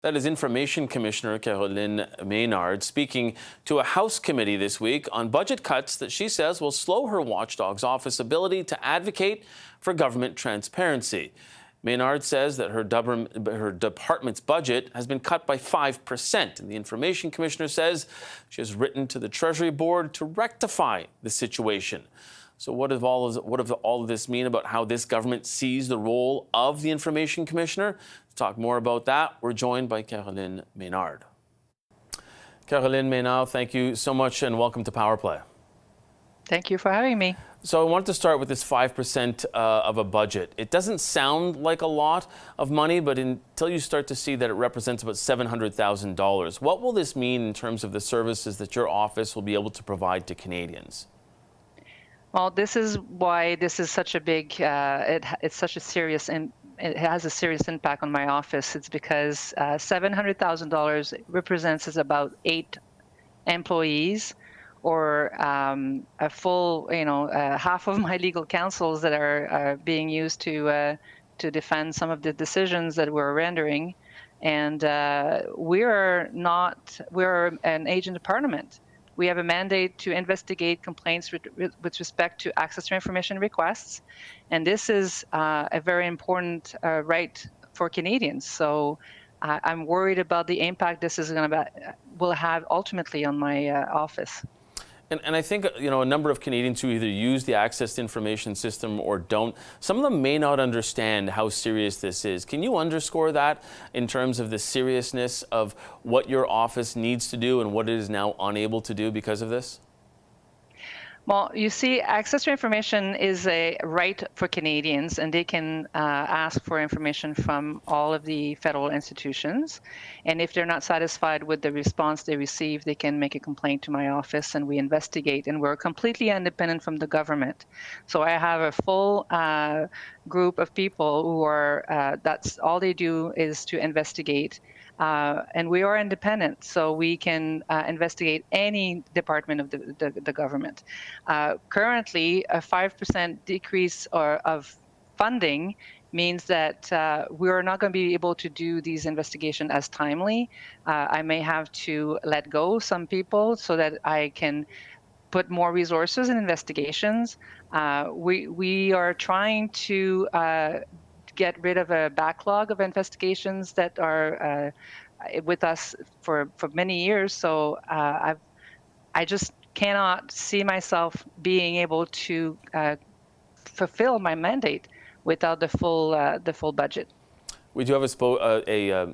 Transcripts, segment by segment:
That is Information Commissioner Caroline Maynard speaking to a House committee this week on budget cuts that she says will slow her watchdog's office ability to advocate for government transparency. Maynard says that her department's budget has been cut by 5%, and the Information Commissioner says she has written to the Treasury Board to rectify the situation. So what does all of this mean about how this government sees the role of the Information Commissioner? To talk more about that, we're joined by Caroline Maynard. Caroline Maynard, thank you so much and welcome to Power Play. Thank you for having me. So I wanted to start with this 5% of a budget. It doesn't sound like a lot of money, but until you start to see that it represents about $700,000, what will this mean in terms of the services that your office will be able to provide to Canadians? Well, this is why this is such a big, it's such a serious, and it has a serious impact on my office. It's because $700,000 represents about 8 employees, or a full, half of my legal counsels that are being used to defend some of the decisions that we're rendering. And we're an agent of Parliament. We have a mandate to investigate complaints with respect to access to information requests. And this is a very important right for Canadians. So I'm worried about the impact this is will have ultimately on my office. And I think, a number of Canadians who either use the Access to Information system or don't, some of them may not understand how serious this is. Can you underscore that in terms of the seriousness of what your office needs to do and what it is now unable to do because of this? Well, you see, access to information is a right for Canadians, and they can ask for information from all of the federal institutions. And if they're not satisfied with the response they receive, they can make a complaint to my office, and we investigate. And we're completely independent from the government. So I have a full group of people who are, that's all they do is to investigate. And we are independent, so we can investigate any department of the government. Currently, a 5% decrease of funding means that we're not going to be able to do these investigations as timely. I may have to let go some people so that I can put more resources in investigations. We are trying to get rid of a backlog of investigations that are with us for many years. So I just cannot see myself being able to fulfill my mandate without the full budget. We do have a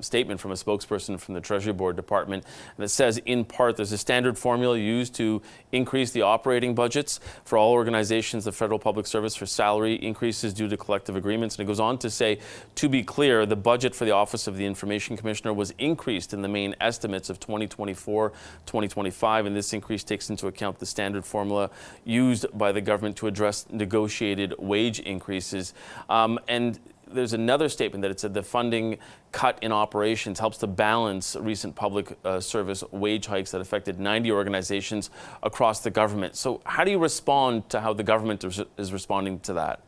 statement from a spokesperson from the Treasury Board Department that says, in part, there's a standard formula used to increase the operating budgets for all organizations of federal public service for salary increases due to collective agreements. And it goes on to say, to be clear, the budget for the Office of the Information Commissioner was increased in the main estimates of 2024-2025, and this increase takes into account the standard formula used by the government to address negotiated wage increases. And there's another statement that it said the funding cut in operations helps to balance recent public service wage hikes that affected 90 organizations across the government. So how do you respond to how the government is responding to that?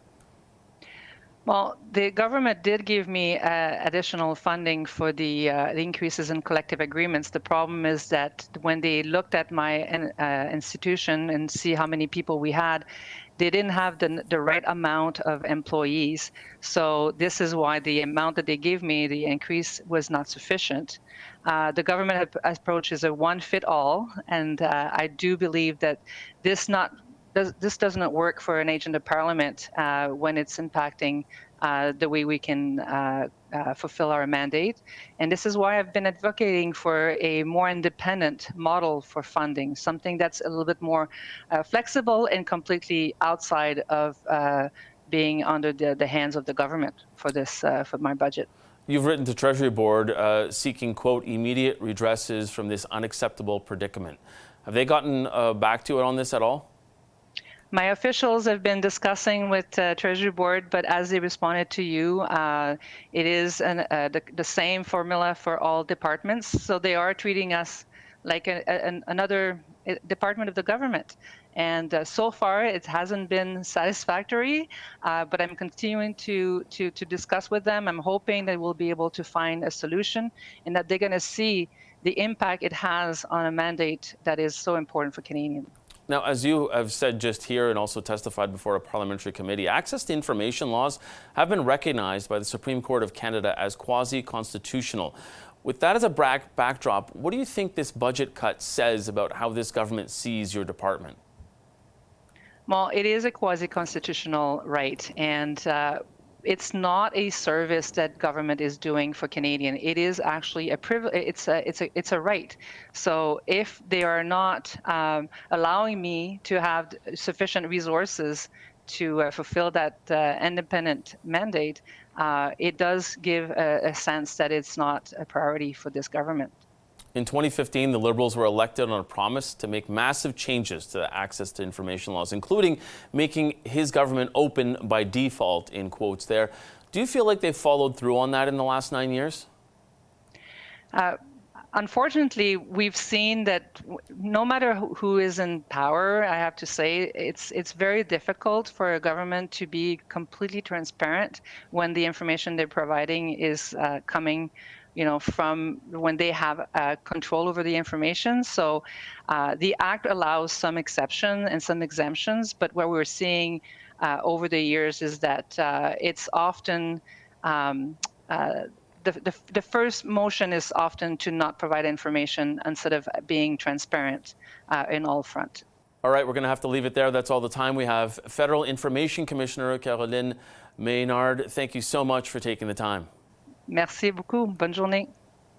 Well, the government did give me additional funding for the increases in collective agreements. The problem is that when they looked at my institution and see how many people we had, they didn't have the right amount of employees. So this is why the amount that they gave me, the increase, was not sufficient. The government approach is a one-fit-all, and I do believe that this does not work for an agent of Parliament when it's impacting the way we can fulfill our mandate. And this is why I've been advocating for a more independent model for funding, something that's a little bit more flexible and completely outside of being under the hands of the government for this, for my budget. You've written to Treasury Board seeking, quote, immediate redresses from this unacceptable predicament. Have they gotten back to it on this at all? My officials have been discussing with Treasury Board, but as they responded to you, it is the same formula for all departments. So they are treating us like another department of the government. And so far, it hasn't been satisfactory, but I'm continuing to discuss with them. I'm hoping that we'll be able to find a solution and that they're going to see the impact it has on a mandate that is so important for Canadians. Now, as you have said just here and also testified before a parliamentary committee, access to information laws have been recognized by the Supreme Court of Canada as quasi-constitutional. With that as a backdrop, what do you think this budget cut says about how this government sees your department? Well, it is a quasi-constitutional right, and it's not a service that government is doing for Canadian. It is actually a privilege. It's a right. So if they are not allowing me to have sufficient resources to fulfill that independent mandate, it does give a sense that it's not a priority for this government. In 2015, the Liberals were elected on a promise to make massive changes to access to information laws, including making his government open by default, in quotes there. Do you feel like they've followed through on that in the last 9 years? Unfortunately, we've seen that no matter who is in power, I have to say, it's very difficult for a government to be completely transparent when the information they're providing is coming from when they have control over the information. So the Act allows some exception and some exemptions, but what we're seeing over the years is that it's often the first motion is often to not provide information instead of being transparent in all front. All right, we're going to have to leave it there. That's all the time we have. Federal Information Commissioner Caroline Maynard, thank you so much for taking the time. Merci beaucoup. Bonne journée.